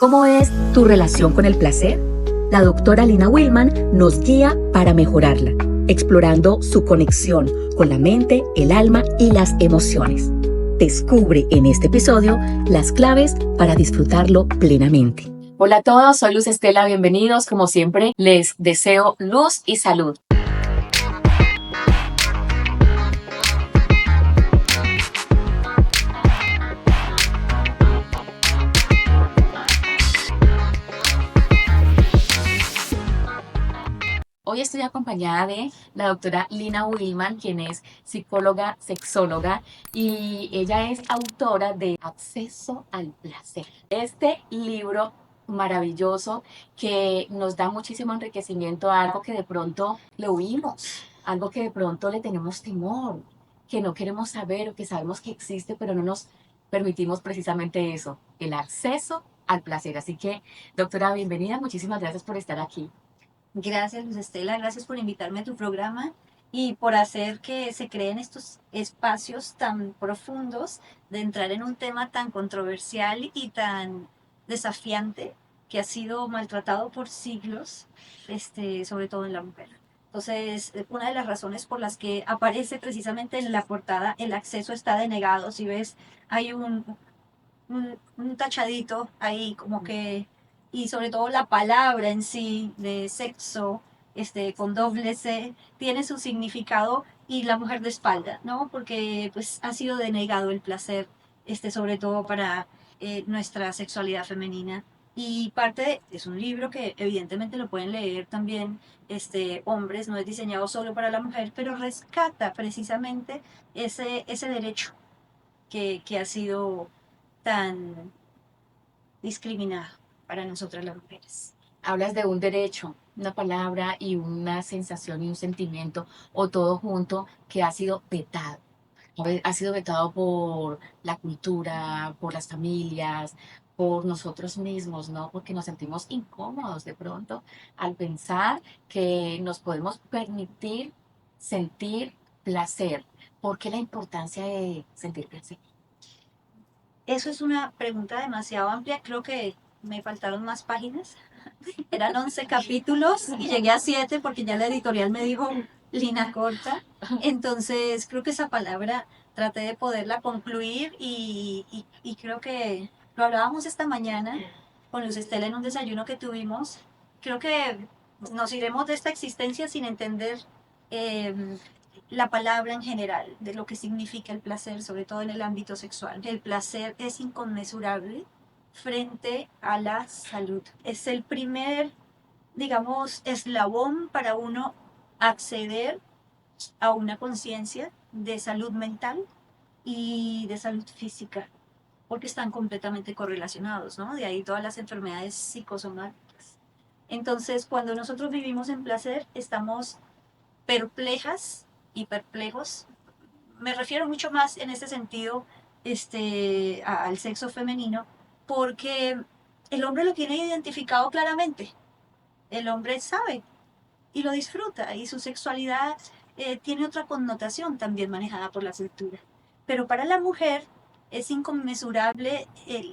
¿Cómo es tu relación con el placer? La doctora Lina Willman nos guía para mejorarla, explorando su conexión con la mente, el alma y las emociones. Descubre en este episodio las claves para disfrutarlo plenamente. Hola a todos, soy Luz Estela, bienvenidos. Como siempre, les deseo luz y salud. Hoy estoy acompañada de la doctora Lina Willman, quien es psicóloga, sexóloga, y ella es autora de Acceso al Placer. Este libro maravilloso que nos da muchísimo enriquecimiento a algo que de pronto le huimos, algo que de pronto le tenemos temor, que no queremos saber o que sabemos que existe, pero no nos permitimos precisamente eso, el acceso al placer. Así que, doctora, bienvenida, muchísimas gracias por estar aquí. Gracias, Luz Estela, gracias por invitarme a tu programa y por hacer que se creen estos espacios tan profundos de entrar en un tema tan controversial y tan desafiante que ha sido maltratado por siglos, sobre todo en la mujer. Entonces, una de las razones por las que aparece precisamente en la portada, el acceso está denegado. Si ves, hay un tachadito ahí como que, y sobre todo la palabra en sí de sexo, con doble C, tiene su significado y la mujer de espalda, ¿no? Porque pues ha sido denegado el placer, sobre todo para nuestra sexualidad femenina. Y es un libro que evidentemente lo pueden leer también hombres, no es diseñado solo para la mujer, pero rescata precisamente ese derecho que ha sido tan discriminado para nosotras las mujeres. Hablas de un derecho, una palabra y una sensación y un sentimiento, o todo junto, que ha sido vetado. Ha sido vetado por la cultura, por las familias, por nosotros mismos, ¿no? Porque nos sentimos incómodos de pronto al pensar que nos podemos permitir sentir placer. ¿Por qué la importancia de sentir placer? Eso es una pregunta demasiado amplia, creo que me faltaron más páginas. Eran 11 capítulos y llegué a 7 porque ya la editorial me dijo Lina corta. Entonces creo que esa palabra traté de poderla concluir y creo que lo hablábamos esta mañana con Luz Estela en un desayuno que tuvimos. Creo que nos iremos de esta existencia sin entender eh, la palabra en general, de lo que significa el placer, sobre todo en el ámbito sexual. El placer es inconmensurable frente a la salud. Es el primer, digamos, eslabón para uno acceder a una conciencia de salud mental y de salud física, porque están completamente correlacionados, ¿no? De ahí todas las enfermedades psicosomáticas. Entonces, cuando nosotros vivimos en placer, estamos perplejas y perplejos. Me refiero mucho más en este sentido al sexo femenino, porque el hombre lo tiene identificado claramente. El hombre sabe y lo disfruta y su sexualidad tiene otra connotación también manejada por la cultura. Pero para la mujer es inconmensurable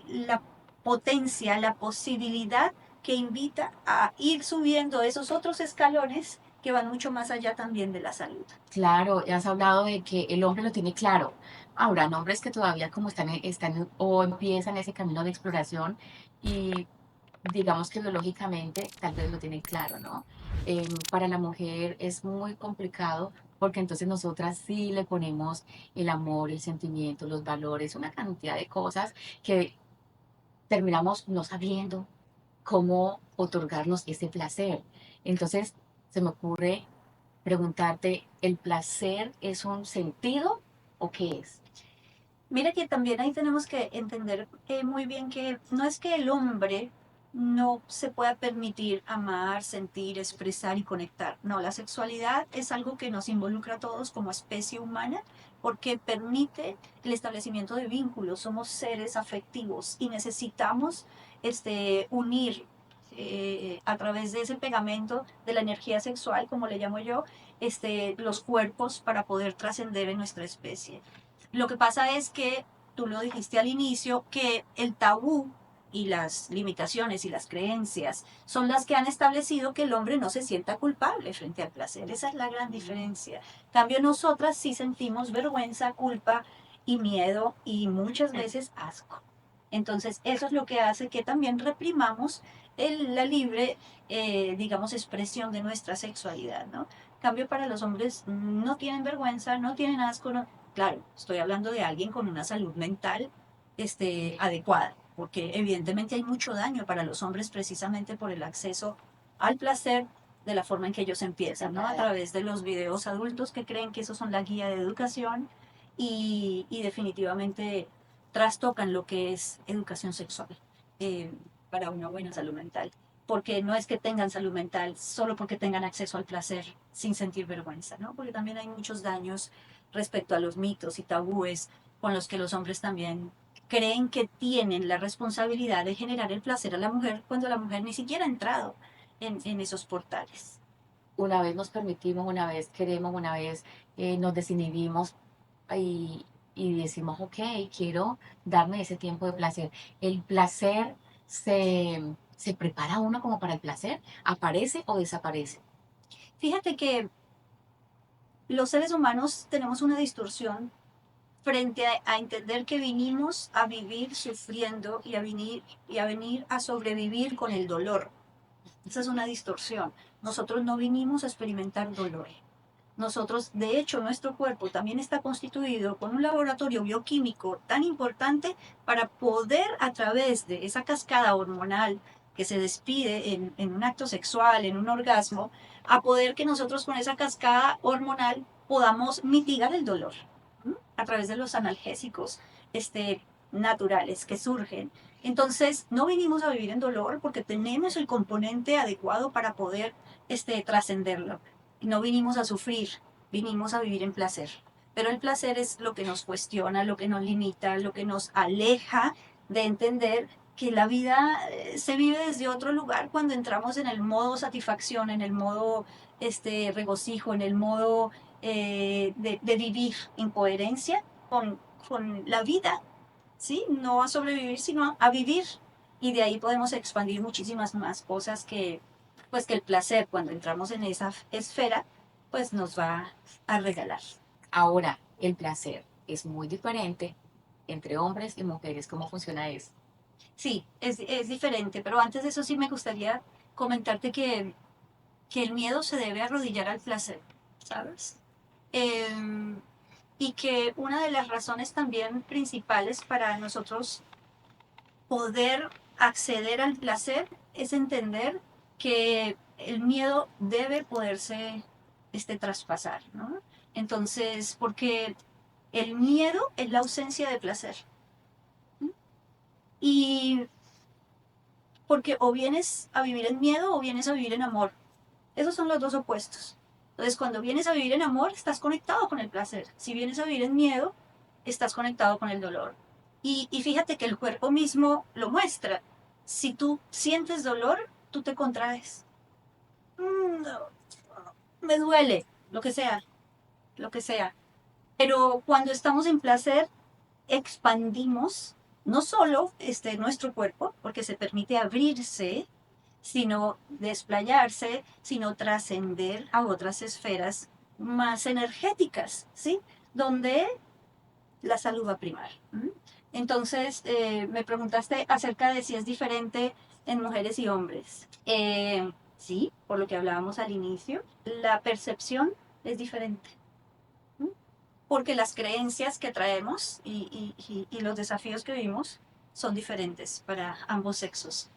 la potencia, la posibilidad que invita a ir subiendo esos otros escalones que van mucho más allá también de la salud. Claro, has hablado de que el hombre lo tiene claro. Habrán hombres que todavía como están o empiezan ese camino de exploración y digamos que biológicamente tal vez lo tienen claro, ¿no? Para la mujer es muy complicado porque entonces nosotras sí le ponemos el amor, el sentimiento, los valores, una cantidad de cosas que terminamos no sabiendo cómo otorgarnos ese placer. Entonces se me ocurre preguntarte, ¿el placer es un sentido o qué es? Mira que también ahí tenemos que entender muy bien que no es que el hombre no se pueda permitir amar, sentir, expresar y conectar. No, la sexualidad es algo que nos involucra a todos como especie humana porque permite el establecimiento de vínculos. Somos seres afectivos y necesitamos unir a través de ese pegamento de la energía sexual, como le llamo yo, los cuerpos para poder trascender en nuestra especie. Lo que pasa es que tú lo dijiste al inicio, que el tabú y las limitaciones y las creencias son las que han establecido que el hombre no se sienta culpable frente al placer. Esa es la gran diferencia. En cambio, nosotras sí sentimos vergüenza, culpa y miedo y muchas veces asco. Entonces, eso es lo que hace que también reprimamos la libre, digamos, expresión de nuestra sexualidad, ¿no? En cambio, para los hombres no tienen vergüenza, no tienen asco, no. Claro, estoy hablando de alguien con una salud mental adecuada, porque evidentemente hay mucho daño para los hombres precisamente por el acceso al placer de la forma en que ellos empiezan, ¿no? A través de los videos adultos que creen que esos son la guía de educación y definitivamente trastocan lo que es educación sexual eh, para una buena salud mental. Porque no es que tengan salud mental solo porque tengan acceso al placer sin sentir vergüenza, ¿no? Porque también hay muchos daños respecto a los mitos y tabúes con los que los hombres también creen que tienen la responsabilidad de generar el placer a la mujer cuando la mujer ni siquiera ha entrado en esos portales. Una vez nos permitimos, una vez queremos, una vez nos desinhibimos y, y decimos, ok, quiero darme ese tiempo de placer. El placer se prepara uno como para el placer, aparece o desaparece. Fíjate que los seres humanos tenemos una distorsión frente a entender que vinimos a vivir sufriendo y a venir a sobrevivir con el dolor. Esa es una distorsión. Nosotros no vinimos a experimentar dolor. Nosotros, de hecho, nuestro cuerpo también está constituido con un laboratorio bioquímico tan importante para poder, a través de esa cascada hormonal que se despide en un acto sexual, en un orgasmo, a poder que nosotros con esa cascada hormonal podamos mitigar el dolor a través de los analgésicos naturales que surgen. Entonces, no vinimos a vivir en dolor porque tenemos el componente adecuado para poder trascenderlo. No vinimos a sufrir, vinimos a vivir en placer. Pero el placer es lo que nos cuestiona, lo que nos limita, lo que nos aleja de entender que la vida se vive desde otro lugar cuando entramos en el modo satisfacción, en el modo regocijo, en el modo de vivir en coherencia con la vida, ¿sí? No a sobrevivir, sino a vivir. Y de ahí podemos expandir muchísimas más cosas pues que el placer, cuando entramos en esa esfera, pues nos va a regalar. Ahora, el placer es muy diferente entre hombres y mujeres. ¿Cómo funciona eso? Sí, es diferente, pero antes de eso sí me gustaría comentarte que el miedo se debe arrodillar al placer, ¿sabes? Em, y que una de las razones también principales para nosotros poder acceder al placer es entender que el miedo debe poderse traspasar, ¿no? Entonces, porque el miedo es la ausencia de placer. ¿No? Y porque o vienes a vivir en miedo o vienes a vivir en amor. Esos son los dos opuestos. Entonces, cuando vienes a vivir en amor, estás conectado con el placer. Si vienes a vivir en miedo, estás conectado con el dolor. Y fíjate que el cuerpo mismo lo muestra. Si tú sientes dolor, tú te contraes. No, me duele, lo que sea, lo que sea. Pero cuando estamos en placer, expandimos no solo nuestro cuerpo, porque se permite abrirse, sino desplayarse, sino trascender a otras esferas más energéticas, ¿sí? Donde la salud va a primar. Entonces, me preguntaste acerca de si es diferente en mujeres y hombres. Sí, por lo que hablábamos al inicio, la percepción es diferente. ¿Mm? Porque las creencias que traemos y los desafíos que vivimos son diferentes para ambos sexos.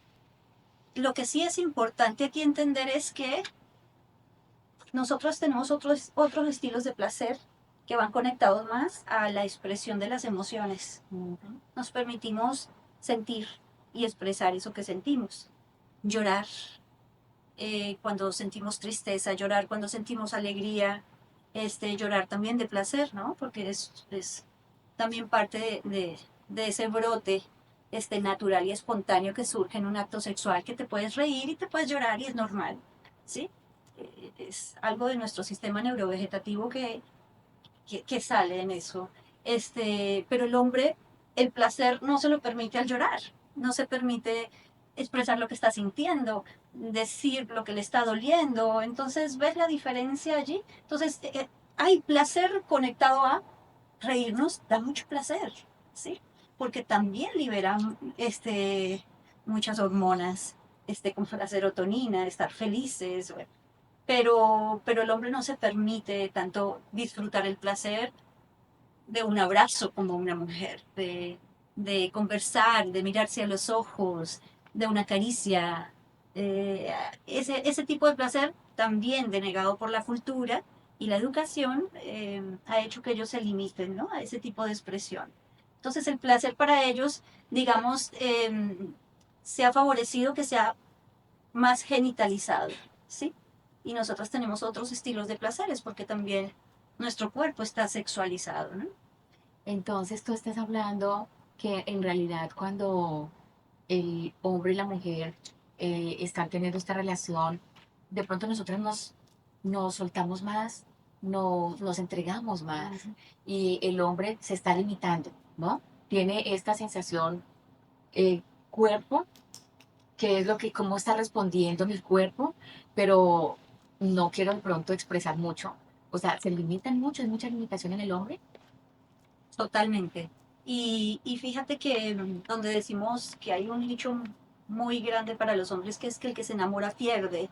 Lo que sí es importante aquí entender es que nosotros tenemos otros estilos de placer que van conectados más a la expresión de las emociones. Nos permitimos sentir y expresar eso que sentimos. Llorar cuando sentimos tristeza, llorar cuando sentimos alegría, llorar también de placer, ¿no? Porque es también parte de ese brote natural y espontáneo que surge en un acto sexual, que te puedes reír y te puedes llorar y es normal, ¿sí? Es algo de nuestro sistema neurovegetativo que sale en eso. Pero el hombre, el placer no se lo permite al llorar. no se permite expresar lo que está sintiendo, decir lo que le está doliendo. Entonces, ¿ves la diferencia allí? Entonces, hay placer conectado a reírnos, da mucho placer, ¿sí? Porque también liberan muchas hormonas, como la serotonina, estar felices, bueno. Pero el hombre no se permite tanto disfrutar el placer de un abrazo como una mujer, de conversar, de mirarse a los ojos, de una caricia. Ese tipo de placer también denegado por la cultura y la educación ha hecho que ellos se limiten, ¿no?, a ese tipo de expresión. Entonces el placer para ellos, digamos, se ha favorecido que sea más genitalizado, ¿sí? Y nosotros tenemos otros estilos de placeres porque también nuestro cuerpo está sexualizado, ¿no? Entonces tú estás hablando que en realidad cuando el hombre y la mujer están teniendo esta relación, de pronto nosotros nos soltamos más, nos entregamos más y el hombre se está limitando, ¿no? Tiene esta sensación, cuerpo, que es lo que, cómo está respondiendo mi cuerpo, pero no quiero de pronto expresar mucho. O sea, se limitan mucho, hay mucha limitación en el hombre. Totalmente. Y fíjate que donde decimos que hay un nicho muy grande para los hombres, que es que el que se enamora pierde.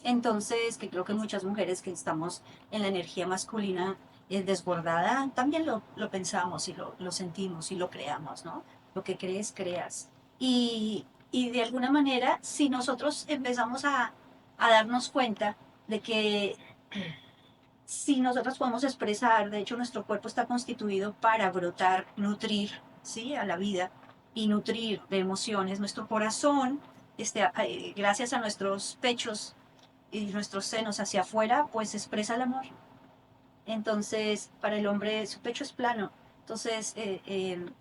Entonces, que creo que muchas mujeres que estamos en la energía masculina desbordada, también lo pensamos y lo sentimos y lo creamos, ¿no? Lo que crees, creas. Y de alguna manera, si nosotros empezamos a darnos cuenta de que si nosotros podemos expresar, de hecho nuestro cuerpo está constituido para brotar, nutrir, ¿sí?, a la vida y nutrir de emociones. Nuestro corazón, gracias a nuestros pechos y nuestros senos hacia afuera, pues expresa el amor. Entonces, para el hombre su pecho es plano. Entonces,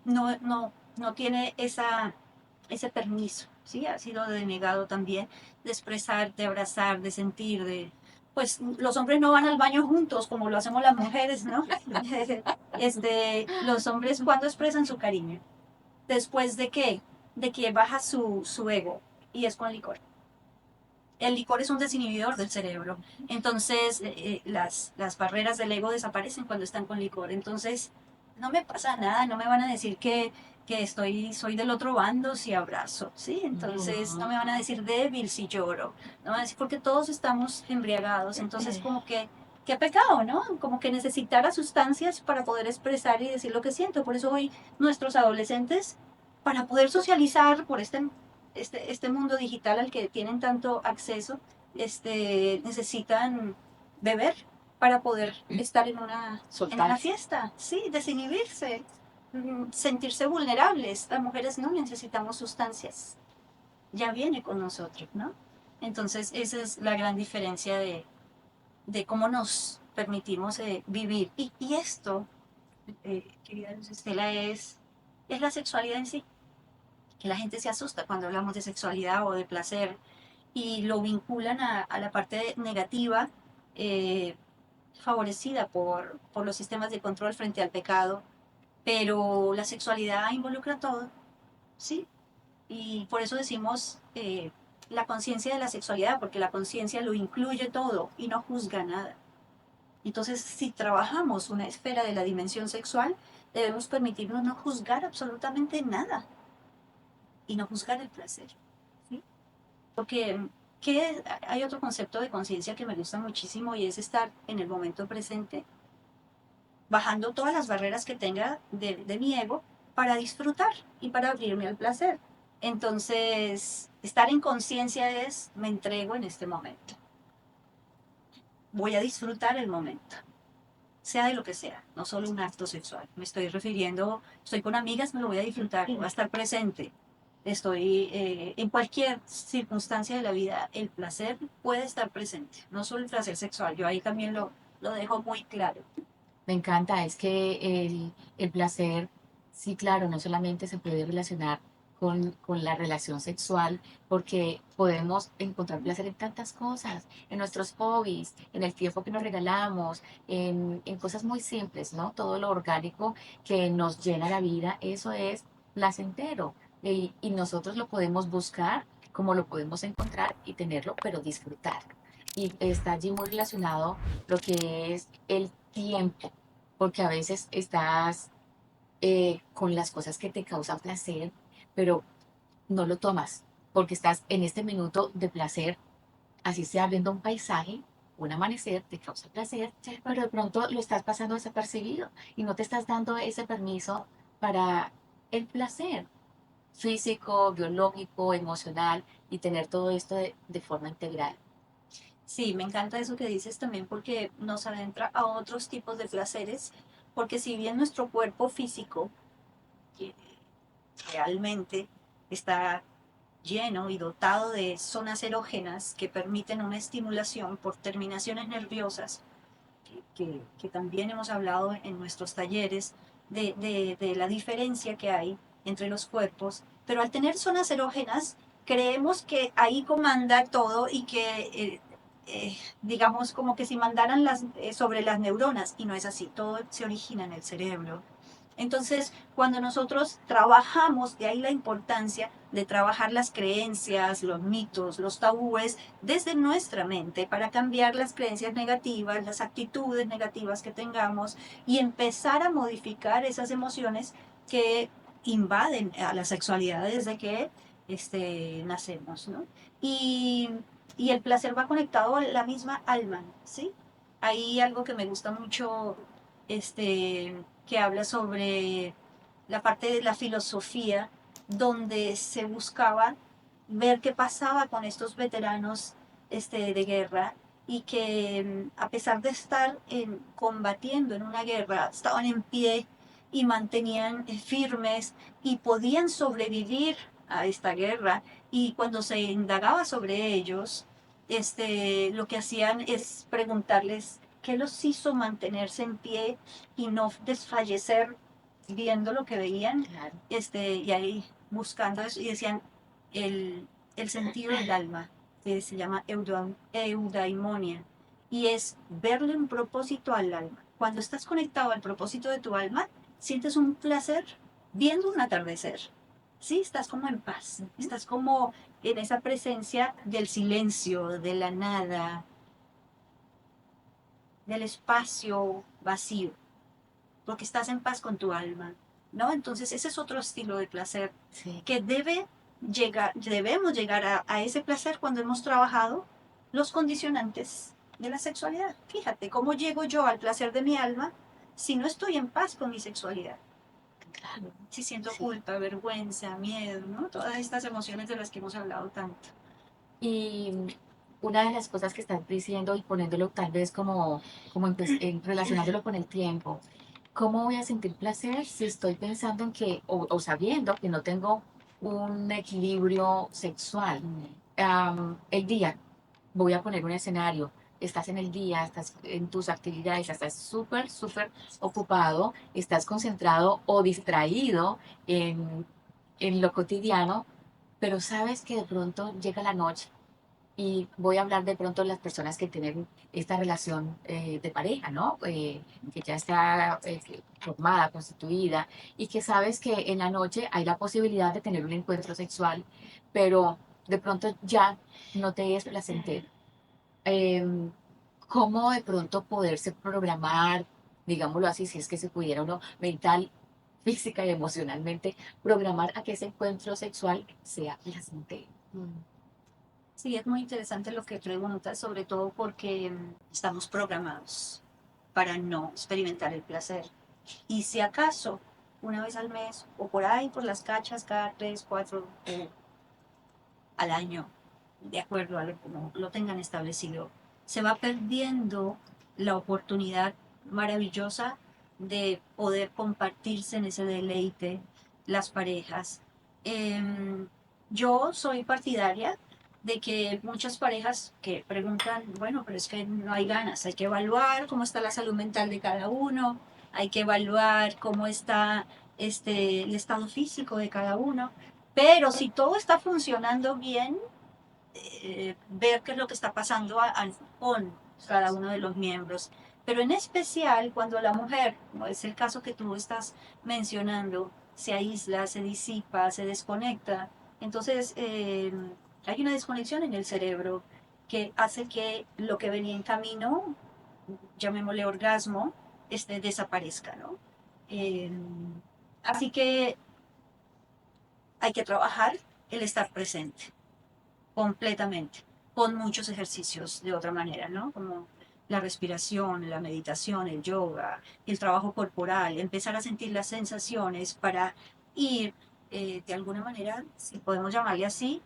no tiene ese permiso, ¿sí? Ha sido denegado también de expresar, de abrazar, de sentir, pues los hombres no van al baño juntos como lo hacemos las mujeres, ¿no? Los hombres cuando expresan su cariño, después de qué, de que baja su ego y es con licor. El licor es un desinhibidor del cerebro. Entonces, las barreras del ego desaparecen cuando están con licor. Entonces, no me pasa nada, no me van a decir que soy del otro bando si abrazo, ¿sí? Entonces, no me van a decir débil si lloro. No me van a decir, porque todos estamos embriagados. Entonces, como que, qué pecado, ¿no? Como que necesitara sustancias para poder expresar y decir lo que siento. Por eso hoy nuestros adolescentes, para poder socializar por este mundo digital al que tienen tanto acceso, necesitan beber para poder estar en una fiesta, sí, desinhibirse, sentirse vulnerables. Las mujeres no necesitamos sustancias, ya viene con nosotros, ¿no? Entonces, esa es la gran diferencia de cómo nos permitimos vivir. Y esto, querida Luz Estela, es la sexualidad en sí, que la gente se asusta cuando hablamos de sexualidad o de placer y lo vinculan a la parte negativa, eh, favorecida por los sistemas de control frente al pecado, pero la sexualidad involucra todo, ¿sí? Y por eso decimos la conciencia de la sexualidad, porque la conciencia lo incluye todo y no juzga nada. Entonces, si trabajamos una esfera de la dimensión sexual, debemos permitirnos no juzgar absolutamente nada y no juzgar el placer, ¿sí? Porque hay otro concepto de conciencia que me gusta muchísimo y es estar en el momento presente, bajando todas las barreras que tenga de mi ego para disfrutar y para abrirme al placer. Entonces, estar en conciencia es, me entrego en este momento. Voy a disfrutar el momento, sea de lo que sea, no solo un acto sexual. Me estoy refiriendo, estoy con amigas, me lo voy a disfrutar, voy a estar presente. Estoy en cualquier circunstancia de la vida, el placer puede estar presente, no solo el placer sexual. Yo ahí también lo dejo muy claro. Me encanta, es que el placer, sí, claro, no solamente se puede relacionar con la relación sexual, porque podemos encontrar placer en tantas cosas, en nuestros hobbies, en el tiempo que nos regalamos, en cosas muy simples, ¿no? Todo lo orgánico que nos llena la vida, eso es placentero. y nosotros lo podemos buscar como lo podemos encontrar y tenerlo, pero disfrutar. Y está allí muy relacionado lo que es el tiempo, porque a veces estás con las cosas que te causan placer, pero no lo tomas, porque estás en este minuto de placer, así sea viendo un paisaje, un amanecer, te causa placer, pero de pronto lo estás pasando desapercibido y no te estás dando ese permiso para el placer físico, biológico, emocional y tener todo esto de forma integral. Sí, me encanta eso que dices también porque nos adentra a otros tipos de placeres, porque si bien nuestro cuerpo físico que realmente está lleno y dotado de zonas erógenas que permiten una estimulación por terminaciones nerviosas, que también hemos hablado en nuestros talleres de la diferencia que hay entre los cuerpos, pero al tener zonas erógenas, creemos que ahí comanda todo y que, digamos, como que si mandaran sobre las neuronas, y no es así, todo se origina en el cerebro. Entonces, cuando nosotros trabajamos, de ahí la importancia de trabajar las creencias, los mitos, los tabúes desde nuestra mente para cambiar las creencias negativas, las actitudes negativas que tengamos y empezar a modificar esas emociones que invaden a la sexualidad desde que nacemos, ¿no? Y, y el placer va conectado a la misma alma, ¿sí? Hay algo que me gusta mucho, que habla sobre la parte de la filosofía, donde se buscaba ver qué pasaba con estos veteranos de guerra y que a pesar de estar combatiendo en una guerra, estaban en pie y mantenían firmes y podían sobrevivir a esta guerra. Y cuando se indagaba sobre ellos, lo que hacían es preguntarles qué los hizo mantenerse en pie y no desfallecer viendo lo que veían, Claro. y ahí buscando eso, y decían el sentido del alma, que se llama eudaimonia, y es verle un propósito al alma. Cuando estás conectado al propósito de tu alma, sientes un placer viendo un atardecer. Sí, estás como en paz, estás como en esa presencia del silencio, de la nada, del espacio vacío, porque estás en paz con tu alma, ¿no? Entonces ese es otro estilo de placer Sí. que debemos llegar a ese placer cuando hemos trabajado los condicionantes de la sexualidad. Fíjate, ¿cómo llego yo al placer de mi alma si no estoy en paz con mi sexualidad? Claro. Si siento Sí. culpa, vergüenza, miedo, ¿no? Todas estas emociones de las que hemos hablado tanto. Y una de las cosas que estás diciendo y poniéndolo tal vez relacionándolo con el tiempo, ¿cómo voy a sentir placer si estoy pensando en que, o sabiendo que no tengo un equilibrio sexual? El día, voy a poner un escenario, estás en el día, estás en tus actividades, estás súper, súper ocupado, estás concentrado o distraído en lo cotidiano, pero sabes que de pronto llega la noche y voy a hablar de pronto de las personas que tienen esta relación de pareja, ¿no? Que ya está formada, constituida, y que sabes que en la noche hay la posibilidad de tener un encuentro sexual, pero de pronto ya no te es placentero. Em, ¿Cómo de pronto poderse programar, digámoslo así, si es que se pudiera uno mental, física y emocionalmente, programar a que ese encuentro sexual sea placentero? Sí, es muy interesante lo que preguntas, sobre todo porque estamos programados para no experimentar el placer. Y si acaso, una vez al mes, o por ahí, por las cachas, cada 3, 4 al año, de acuerdo a lo como lo tengan establecido, se va perdiendo la oportunidad maravillosa de poder compartirse en ese deleite las parejas. Yo soy partidaria de que muchas parejas que preguntan, bueno, pero es que no hay ganas, hay que evaluar cómo está la salud mental de cada uno, hay que evaluar cómo está el estado físico de cada uno, pero si todo está funcionando bien, ver qué es lo que está pasando con cada uno de los miembros. Pero en especial cuando la mujer, como es el caso que tú estás mencionando, se aísla, se disipa, se desconecta. Entonces, hay una desconexión en el cerebro que hace que lo que venía en camino, llamémosle orgasmo, desaparezca, ¿no? Eh, Así que hay que trabajar el estar presente completamente, con muchos ejercicios de otra manera, ¿no? Como la respiración, la meditación, el yoga, el trabajo corporal, empezar a sentir las sensaciones para ir, de alguna manera, si podemos llamarle así,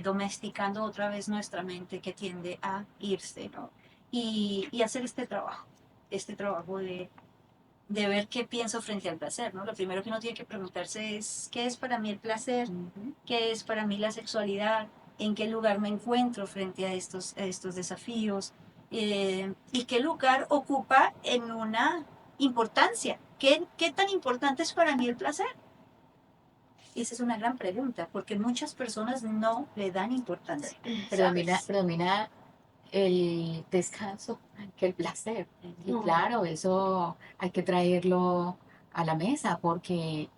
domesticando otra vez nuestra mente que tiende a irse, ¿no? Y hacer este trabajo de ver qué pienso frente al placer, ¿no? Lo primero que uno tiene que preguntarse es, ¿qué es para mí el placer? ¿Qué es para mí la sexualidad? ¿En qué lugar me encuentro frente a estos desafíos? ¿Y qué lugar ocupa en una importancia? ¿Qué tan importante es para mí el placer? Esa es una gran pregunta, porque muchas personas no le dan importancia, Predomina, ¿sabes? predomina el descanso que el placer. Y claro, eso hay que traerlo a la mesa porque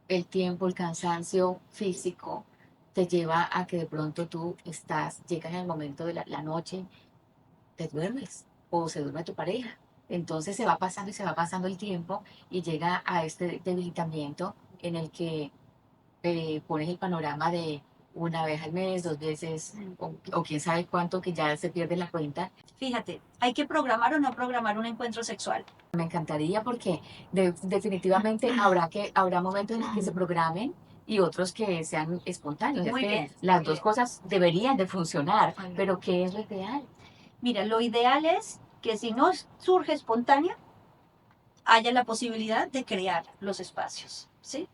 el tiempo, el cansancio físico te lleva a que de pronto tú llegas en el momento de la noche, te duermes o se duerme tu pareja. Entonces se va pasando y se va pasando el tiempo y llega a este debilitamiento en el que pones el panorama de una vez al mes, dos veces, o quién sabe cuánto, que ya se pierde la cuenta. Fíjate, ¿hay que programar o no programar un encuentro sexual? Me encantaría porque definitivamente habrá momentos en los que se programen y otros que sean espontáneos. Es Muy que bien, las muy dos bien. cosas deberían de funcionar, pero ¿qué es lo ideal? Mira, lo ideal es que si no surge espontáneo, haya la posibilidad de crear los espacios, ¿sí?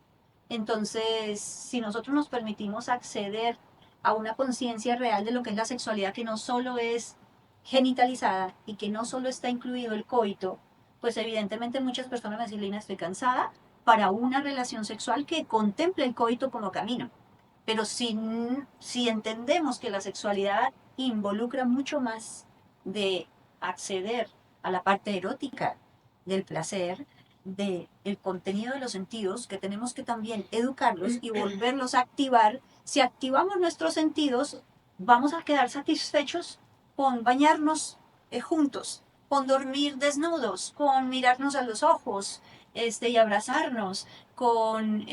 Entonces, si nosotros nos permitimos acceder a una conciencia real de lo que es la sexualidad, que no solo es genitalizada y que no solo está incluido el coito, pues evidentemente muchas personas me dicen, Lina, estoy cansada para una relación sexual que contemple el coito como camino. Pero si entendemos que la sexualidad involucra mucho más de acceder a la parte erótica del placer, del contenido de los sentidos, que tenemos que también educarlos y volverlos a activar. Si activamos nuestros sentidos, vamos a quedar satisfechos con bañarnos juntos, con dormir desnudos, con mirarnos a los ojos y abrazarnos, con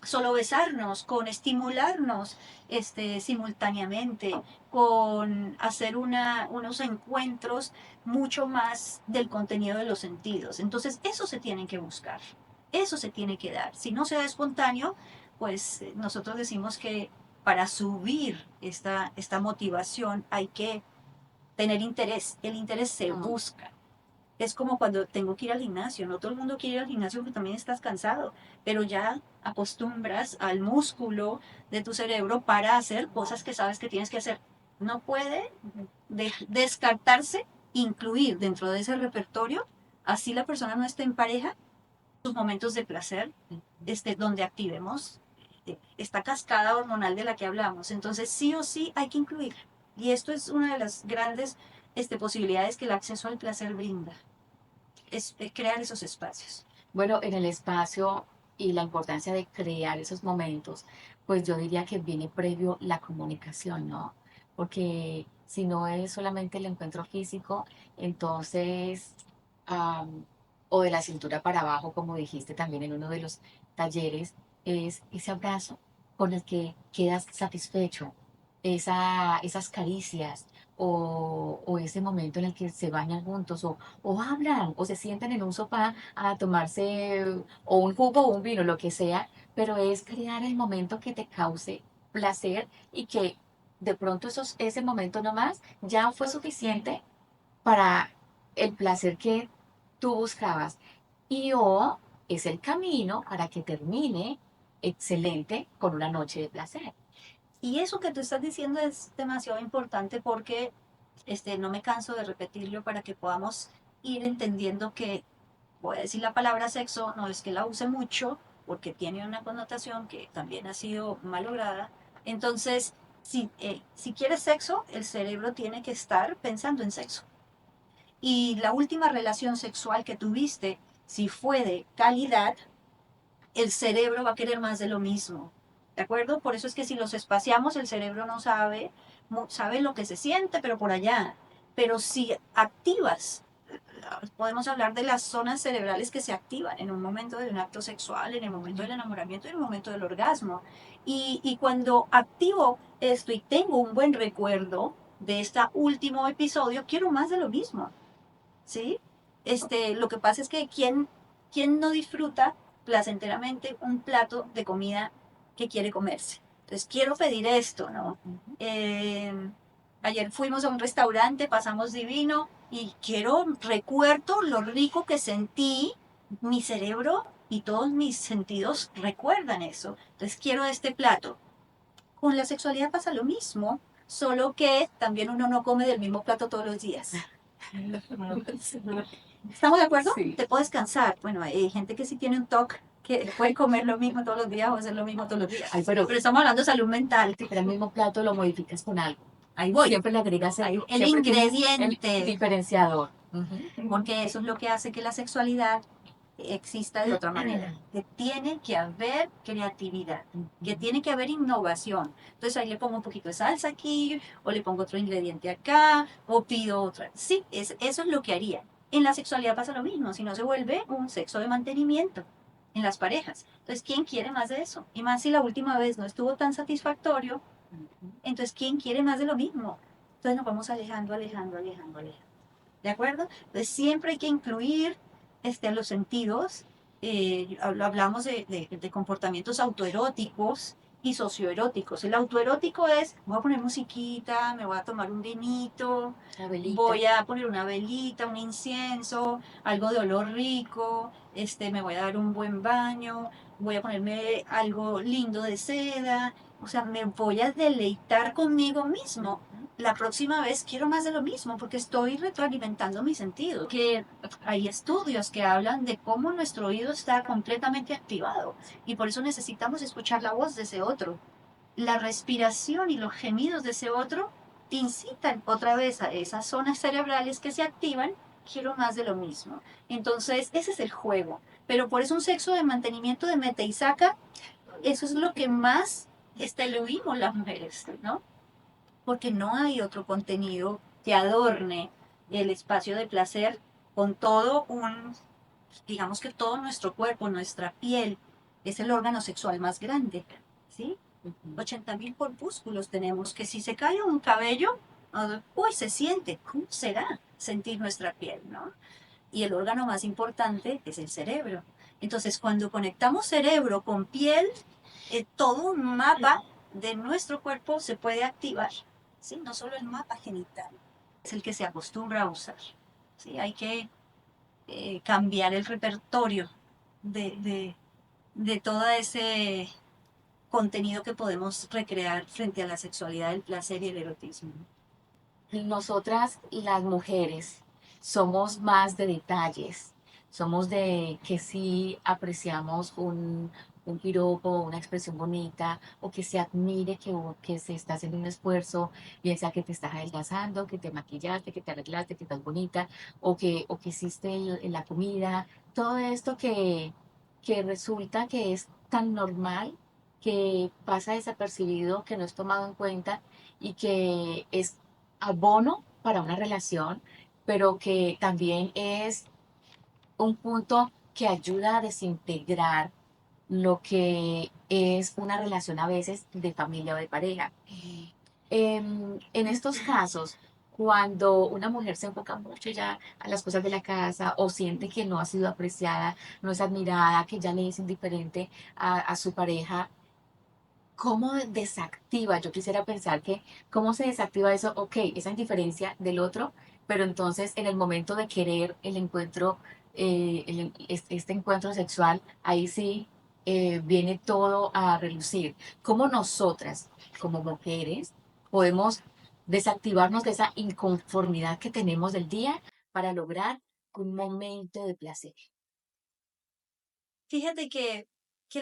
solo besarnos, con estimularnos simultáneamente, con hacer unos encuentros mucho más del contenido de los sentidos. Entonces, eso se tiene que buscar, eso se tiene que dar. Si no se da espontáneo, pues nosotros decimos que para subir esta motivación hay que tener interés. El interés se busca. Es como cuando tengo que ir al gimnasio, no todo el mundo quiere ir al gimnasio porque también estás cansado, pero ya acostumbras al músculo de tu cerebro para hacer cosas que sabes que tienes que hacer. No puede descartarse incluir dentro de ese repertorio, así la persona no esté en pareja, sus momentos de placer, donde activemos esta cascada hormonal de la que hablamos. Entonces, sí o sí hay que incluir. Y esto es una de las grandes posibilidades que el acceso al placer brinda, es crear esos espacios. Bueno, en el espacio y la importancia de crear esos momentos, pues yo diría que viene previo la comunicación, ¿no? Porque si no es solamente el encuentro físico, entonces, am, o de la cintura para abajo, como dijiste también en uno de los talleres, es ese abrazo con el que quedas satisfecho, esas caricias. O ese momento en el que se bañan juntos o hablan o se sientan en un sofá a tomarse o un jugo o un vino, lo que sea, pero es crear el momento que te cause placer y que de pronto ese momento nomás ya fue suficiente para el placer que tú buscabas. Y o es el camino para que termine excelente con una noche de placer. Y eso que tú estás diciendo es demasiado importante porque no me canso de repetirlo para que podamos ir entendiendo que, voy a decir la palabra sexo, no es que la use mucho, porque tiene una connotación que también ha sido malograda. Entonces, si quieres sexo, el cerebro tiene que estar pensando en sexo. Y la última relación sexual que tuviste, si fue de calidad, el cerebro va a querer más de lo mismo. ¿De acuerdo? Por eso es que si los espaciamos, el cerebro no sabe, sabe lo que se siente, pero por allá. Pero si activas, podemos hablar de las zonas cerebrales que se activan en un momento de un acto sexual, en el momento del enamoramiento y en el momento del orgasmo. Y cuando activo esto y tengo un buen recuerdo de este último episodio, quiero más de lo mismo. ¿Sí? Lo que pasa es que ¿quién no disfruta placenteramente un plato de comida que quiere comerse? Entonces, quiero pedir esto, ¿no? Eh, Ayer fuimos a un restaurante, pasamos divino y recuerdo lo rico que sentí, mi cerebro y todos mis sentidos recuerdan eso. Entonces, quiero este plato. Con la sexualidad pasa lo mismo, solo que también uno no come del mismo plato todos los días. ¿Estamos de acuerdo? Sí. Te puedes cansar. Bueno, hay gente que sí tiene un TOC, que puede comer lo mismo todos los días o hacer lo mismo todos los días. Ay, Pero estamos hablando de salud mental. pero el mismo plato lo modificas con algo. Ahí voy. Siempre le agregas El siempre tienes el ingrediente. diferenciador. Ujú. Porque eso es lo que hace que la sexualidad exista de otra manera. Que tiene que haber creatividad, que tiene que haber innovación. Entonces ahí le pongo un poquito de salsa aquí, o le pongo otro ingrediente acá, o pido otra. Sí, eso es lo que haría. En la sexualidad pasa lo mismo, si no se vuelve un sexo de mantenimiento en las parejas. Entonces, ¿quién quiere más de eso? Y más si la última vez no estuvo tan satisfactorio, entonces, ¿quién quiere más de lo mismo? Entonces nos vamos alejando, alejando, alejando, alejando. ¿De acuerdo? Entonces siempre hay que incluir los sentidos. Hablamos de comportamientos autoeróticos y socioeróticos. El autoerótico es, voy a poner musiquita, me voy a tomar un vinito, La velita. voy a poner una velita, un incienso, algo de olor rico, me voy a dar un buen baño, voy a ponerme algo lindo de seda, o sea, me voy a deleitar conmigo mismo. La próxima vez quiero más de lo mismo porque estoy retroalimentando mi sentido. Que hay estudios que hablan de cómo nuestro oído está completamente activado y por eso necesitamos escuchar la voz de ese otro. La respiración y los gemidos de ese otro incitan otra vez a esas zonas cerebrales que se activan. Quiero más de lo mismo. Entonces, ese es el juego. Pero por eso un sexo de mantenimiento de meta y saca, eso es lo que más eluimos las mujeres, ¿no? Porque no hay otro contenido que adorne el espacio de placer con digamos que todo nuestro cuerpo, nuestra piel, es el órgano sexual más grande, ¿sí? 80.000 corpúsculos tenemos, que si se cae un cabello, uy, se siente, ¿cómo será sentir nuestra piel, no? Y el órgano más importante es el cerebro. Entonces, cuando conectamos cerebro con piel, todo un mapa de nuestro cuerpo se puede activar, ¿sí? No solo el mapa genital, es el que se acostumbra a usar, ¿sí? Hay que cambiar el repertorio de, de, de todo ese contenido que podemos recrear frente a la sexualidad, el placer y el erotismo. Nosotras, las mujeres, somos más de detalles, somos de que sí apreciamos un piropo, una expresión bonita, o que se admire que se está haciendo un esfuerzo, bien sea que te estás adelgazando, que te maquillaste, que te arreglaste, que estás bonita, o que hiciste en la comida, todo esto que resulta que es tan normal, que pasa desapercibido, que no es tomado en cuenta y que es abono para una relación, pero que también es un punto que ayuda a desintegrar lo que es una relación a veces de familia o de pareja. En estos casos, cuando una mujer se enfoca mucho ya a las cosas de la casa o siente que no ha sido apreciada, no es admirada, que ya le es indiferente a su pareja, ¿cómo desactiva? Yo quisiera pensar que, ¿cómo se desactiva eso? Ok, esa indiferencia del otro, pero entonces en el momento de querer el encuentro, este encuentro sexual, ahí sí viene todo a relucir. ¿Cómo nosotras, como mujeres, podemos desactivarnos de esa inconformidad que tenemos del día para lograr un momento de placer? Fíjate que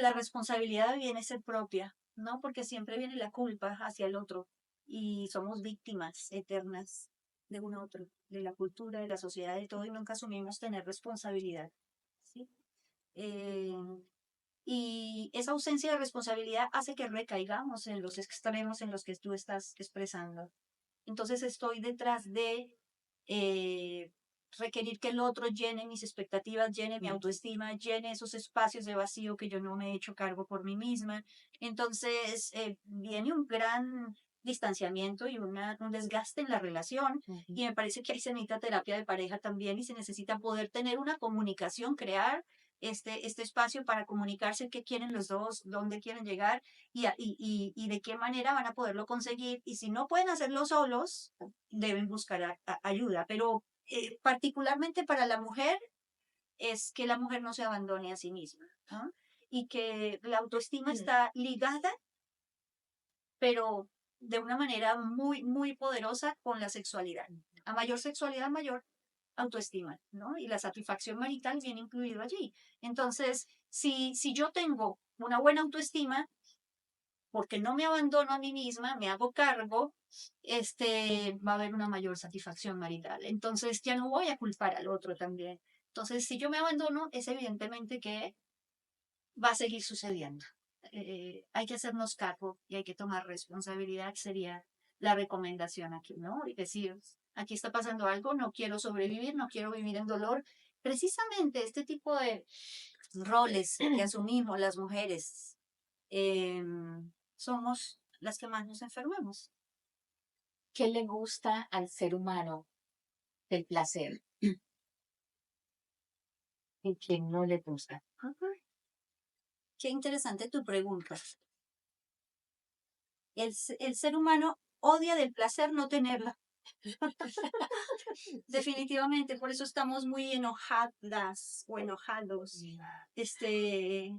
la responsabilidad viene a ser propia, ¿no? Porque siempre viene la culpa hacia el otro y somos víctimas eternas de un otro, de la cultura, de la sociedad, de todo y nunca asumimos tener responsabilidad, ¿sí? Eh, Y esa ausencia de responsabilidad hace que recaigamos en los extremos en los que tú estás expresando. Entonces estoy detrás de eh, requerir que el otro llene mis expectativas, llene mi autoestima, llene esos espacios de vacío que yo no me he hecho cargo por mí misma. Entonces viene un gran distanciamiento y un desgaste en la relación, y me parece que ahí se necesita terapia de pareja también, y se necesita poder tener una comunicación, crear este espacio para comunicarse qué quieren los dos, dónde quieren llegar y de qué manera van a poderlo conseguir. Y si no pueden hacerlo solos, deben buscar ayuda. Pero particularmente para la mujer es que la mujer no se abandone a sí misma, ¿no? Y que la autoestima está ligada, pero de una manera muy, muy poderosa con la sexualidad. A mayor sexualidad, mayor autoestima, ¿no? Y la satisfacción marital viene incluido allí. Entonces, si yo tengo una buena autoestima, porque no me abandono a mí misma, me hago cargo, va a haber una mayor satisfacción marital. Entonces ya no voy a culpar al otro también. Entonces, si yo me abandono, es evidentemente que va a seguir sucediendo. Hay que hacernos cargo y hay que tomar responsabilidad, sería la recomendación aquí, ¿no? Y decir, aquí está pasando algo, no quiero sobrevivir, no quiero vivir en dolor. Precisamente este tipo de roles que asumimos las mujeres, somos las que más nos enfermamos. ¿Qué le gusta al ser humano del placer y qué no le gusta? Qué interesante tu pregunta. El ser humano odia del placer no tenerla. Definitivamente, por eso estamos muy enojadas o enojados.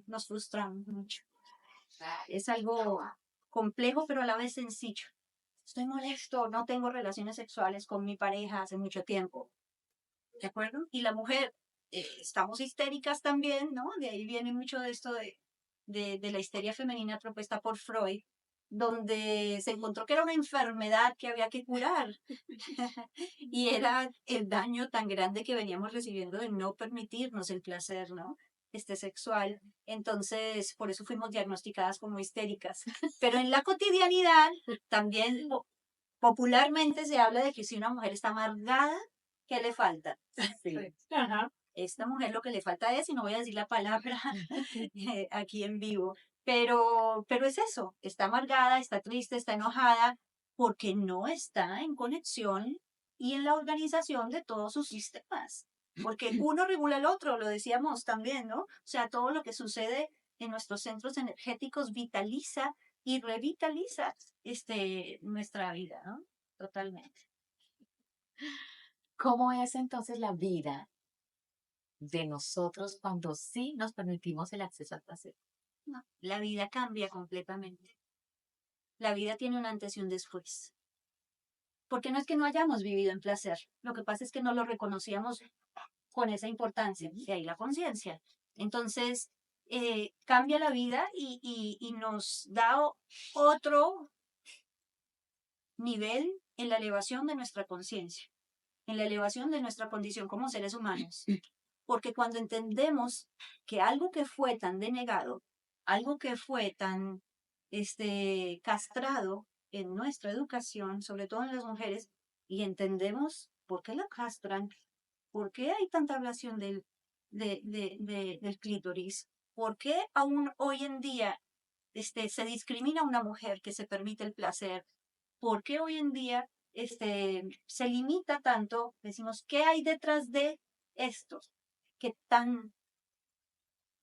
Nos frustramos mucho. Es algo complejo, pero a la vez sencillo. Estoy molesto, no tengo relaciones sexuales con mi pareja hace mucho tiempo. ¿De acuerdo? Y la mujer, estamos histéricas también, ¿no? De ahí viene mucho de esto de la histeria femenina propuesta por Freud, donde se encontró que era una enfermedad que había que curar. Y era el daño tan grande que veníamos recibiendo de no permitirnos el placer, ¿no? Sexual. Entonces, por eso fuimos diagnosticadas como histéricas. Pero en la cotidianidad, también popularmente se habla de que si una mujer está amargada, ¿qué le falta? Sí. Ajá. Esta mujer lo que le falta es, y no voy a decir la palabra aquí en vivo, pero es eso, está amargada, está triste, está enojada, porque no está en conexión y en la organización de todos sus sistemas. Porque uno regula el otro, lo decíamos también, ¿no? O sea, todo lo que sucede en nuestros centros energéticos vitaliza y revitaliza nuestra vida, ¿no? Totalmente. ¿Cómo es entonces la vida de nosotros cuando sí nos permitimos el acceso al placer? No, la vida cambia completamente. La vida tiene un antes y un después. Porque no es que no hayamos vivido en placer, lo que pasa es que no lo reconocíamos con esa importancia, de ahí la conciencia. Entonces, cambia la vida y nos da otro nivel en la elevación de nuestra conciencia, en la elevación de nuestra condición como seres humanos. Porque cuando entendemos que algo que fue tan denegado, algo que fue tan castrado en nuestra educación, sobre todo en las mujeres, y entendemos por qué la castran, por qué hay tanta ablación del clítoris, por qué aún hoy en día se discrimina a una mujer que se permite el placer, por qué hoy en día se limita tanto, decimos, ¿qué hay detrás de esto que tan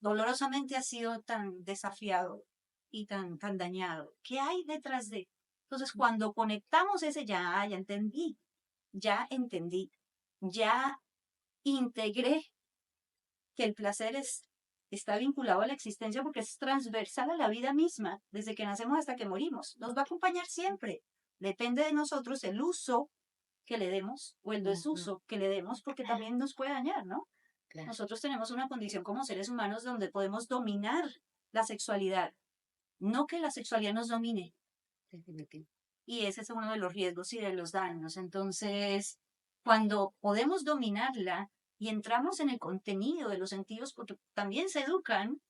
dolorosamente ha sido tan desafiado y tan dañado? ¿Qué hay detrás de? Entonces, cuando conectamos ese ya entendí, ya integré que el placer está vinculado a la existencia porque es transversal a la vida misma, desde que nacemos hasta que morimos. Nos va a acompañar siempre. Depende de nosotros el uso que le demos o el desuso que le demos, porque también nos puede dañar, ¿no? Claro. Nosotros tenemos una condición como seres humanos donde podemos dominar la sexualidad, no que la sexualidad nos domine. Definitivo. Y ese es uno de los riesgos y de los daños. Entonces, cuando podemos dominarla y entramos en el contenido de los sentidos, porque también se educan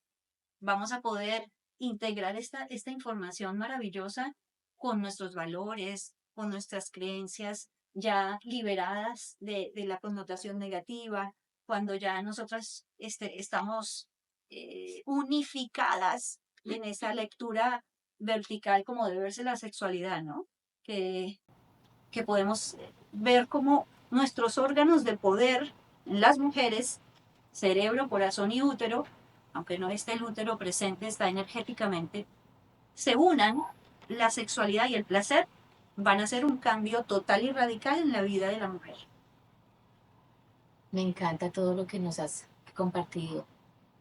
vamos a poder integrar esta información maravillosa con nuestros valores, con nuestras creencias ya liberadas de la connotación negativa, cuando ya nosotras estamos unificadas en esa lectura vertical como debe verse la sexualidad, ¿no? Que, que podemos ver cómo nuestros órganos de poder en las mujeres, cerebro, corazón y útero, aunque no esté el útero presente, está energéticamente, se unan, la sexualidad y el placer van a hacer un cambio total y radical en la vida de la mujer. Me encanta todo lo que nos has compartido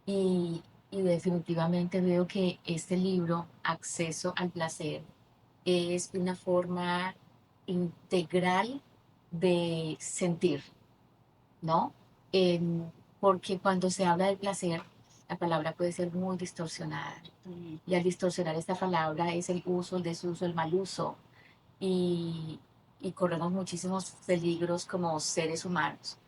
y, y definitivamente veo que este libro, Acceso al Placer, es una forma integral de sentir, ¿no? Em, Porque cuando se habla del placer, la palabra puede ser muy distorsionada. Y al distorsionar esta palabra es el uso, el desuso, el mal uso. Y, y corremos muchísimos peligros como seres humanos.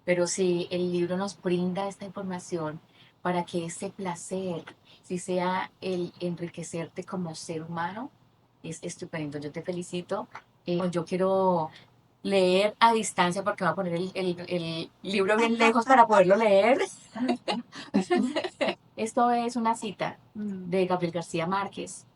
Pero si el libro nos brinda esta información para que ese placer, si sea el enriquecerte como ser humano, es estupendo. Yo te felicito. Yo quiero leer a distancia porque voy a poner el libro bien lejos para poderlo leer. Esto es una cita de Gabriel García Márquez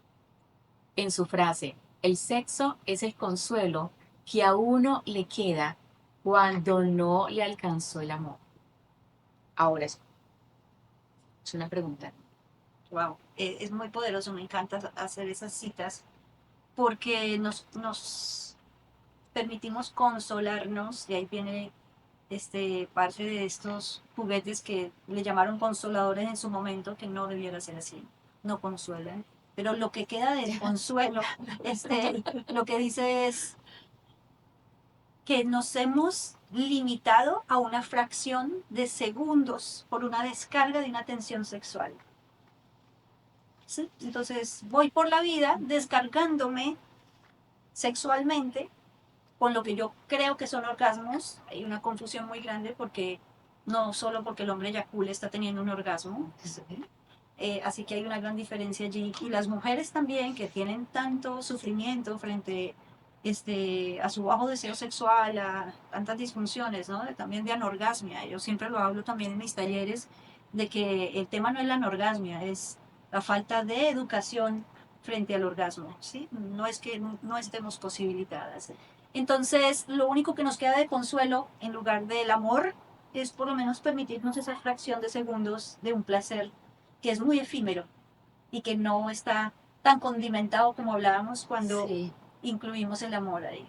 en su frase: el sexo es el consuelo que a uno le queda cuando no le alcanzó el amor. Ahora es una pregunta. Wow, es muy poderoso, me encanta hacer esas citas porque nos permitimos consolarnos y ahí viene parte de estos juguetes que le llamaron consoladores en su momento, que no debiera ser así, no consuelan. Pero lo que queda del consuelo, lo que dice es que nos hemos limitado a una fracción de segundos por una descarga de una tensión sexual. ¿Sí? Entonces voy por la vida descargándome sexualmente con lo que yo creo que son orgasmos. Hay una confusión muy grande porque no solo porque el hombre eyacula está teniendo un orgasmo. Así que hay una gran diferencia allí. Y las mujeres también que tienen tanto sufrimiento frente a su bajo deseo sexual, a tantas disfunciones, ¿no? También de anorgasmia. Yo siempre lo hablo también en mis talleres de que el tema no es la anorgasmia, es la falta de educación frente al orgasmo, ¿sí? No es que no estemos posibilitadas. Entonces, lo único que nos queda de consuelo en lugar del amor es por lo menos permitirnos esa fracción de segundos de un placer que es muy efímero y que no está tan condimentado como hablábamos cuando Sí. incluimos el amor ahí.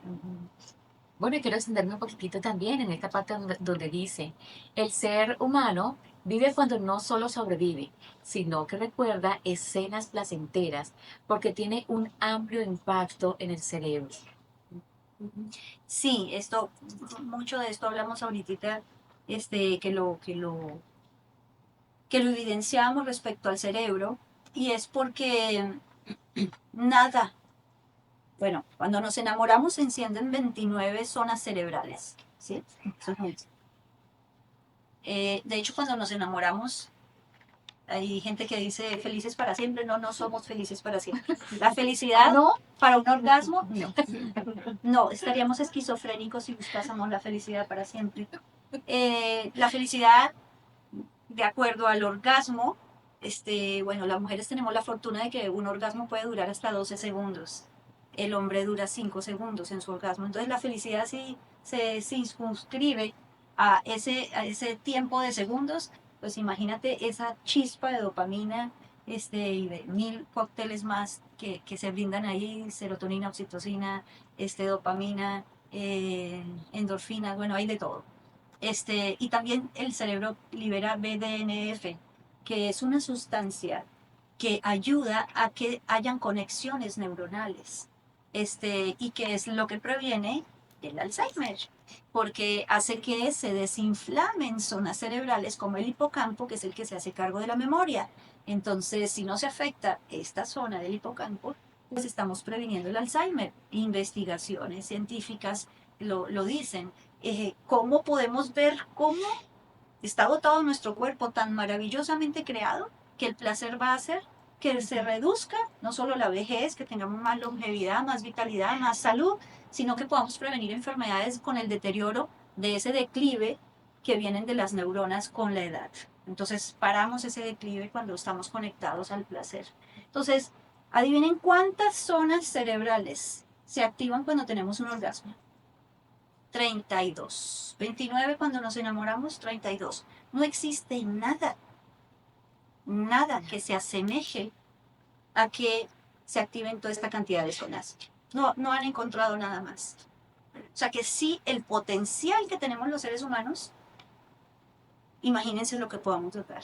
Bueno, y quiero extenderme un poquitito también en esta parte donde dice, el ser humano vive cuando no solo sobrevive, sino que recuerda escenas placenteras, porque tiene un amplio impacto en el cerebro. Sí, mucho de esto hablamos ahorita, que lo evidenciamos respecto al cerebro, y es porque nada, bueno, cuando nos enamoramos se encienden 29 zonas cerebrales, ¿sí? Eso es mucho. De hecho, cuando nos enamoramos, hay gente que dice felices para siempre. No, no somos felices para siempre. La felicidad ¿No? para un orgasmo, no. No, estaríamos esquizofrénicos si buscásemos la felicidad para siempre. La felicidad, de acuerdo al orgasmo, bueno, las mujeres tenemos la fortuna de que un orgasmo puede durar hasta 12 segundos. El hombre dura 5 segundos en su orgasmo. Entonces la felicidad sí se circunscribe a ese tiempo de segundos. Pues imagínate esa chispa de dopamina y de mil cócteles más que se brindan ahí, serotonina, oxitocina, dopamina, endorfinas, bueno, hay de todo. Y también el cerebro libera BDNF, que es una sustancia que ayuda a que hayan conexiones neuronales, y que es lo que previene el Alzheimer, porque hace que se desinflamen zonas cerebrales como el hipocampo, que es el que se hace cargo de la memoria. Entonces, si no se afecta esta zona del hipocampo, pues estamos previniendo el Alzheimer. Investigaciones científicas lo dicen. ¿Cómo podemos ver cómo está dotado nuestro cuerpo tan maravillosamente creado que el placer va a hacer que se reduzca no solo la vejez, que tengamos más longevidad, más vitalidad, más salud, sino que podamos prevenir enfermedades con el deterioro de ese declive que vienen de las neuronas con la edad. Entonces paramos ese declive cuando estamos conectados al placer. Entonces, adivinen cuántas zonas cerebrales se activan cuando tenemos un orgasmo. 32. 29 cuando nos enamoramos, 32. No existe nada, nada que se asemeje a que se activen toda esta cantidad de zonas. No han encontrado nada más. O sea que sí, el potencial que tenemos los seres humanos, imagínense lo que podamos lograr.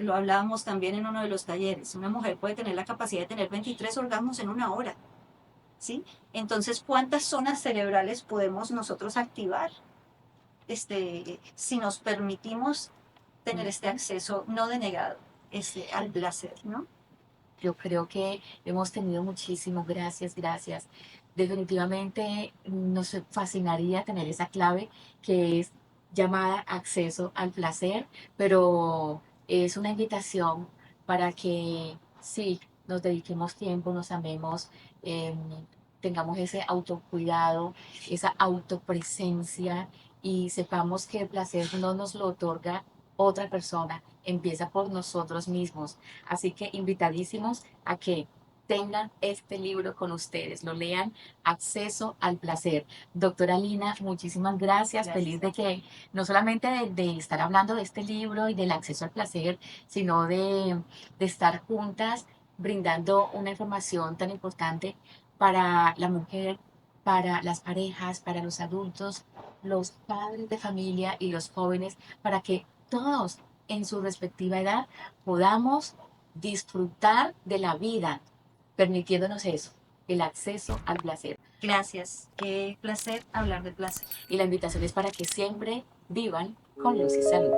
Lo hablábamos también en uno de los talleres. Una mujer puede tener la capacidad de tener 23 orgasmos en una hora. ¿Sí? Entonces, ¿cuántas zonas cerebrales podemos nosotros activar si nos permitimos tener este acceso no denegado al placer, ¿no? Yo creo que hemos tenido muchísimo, gracias, gracias. Definitivamente nos fascinaría tener esa clave que es llamada acceso al placer, pero es una invitación para que sí, nos dediquemos tiempo, nos amemos, em, tengamos ese autocuidado, esa autopresencia y sepamos que el placer no nos lo otorga otra persona, empieza por nosotros mismos. Así que invitadísimos a que tengan este libro con ustedes, lo lean, Acceso al Placer. Doctora Lina, muchísimas gracias. Feliz de que no solamente de estar hablando de este libro y del acceso al placer, sino de estar juntas brindando una información tan importante para la mujer, para las parejas, para los adultos, los padres de familia y los jóvenes, para que todos en su respectiva edad podamos disfrutar de la vida, permitiéndonos eso, el acceso al placer. Gracias. Qué placer hablar de placer. Y la invitación es para que siempre vivan con luz y salud.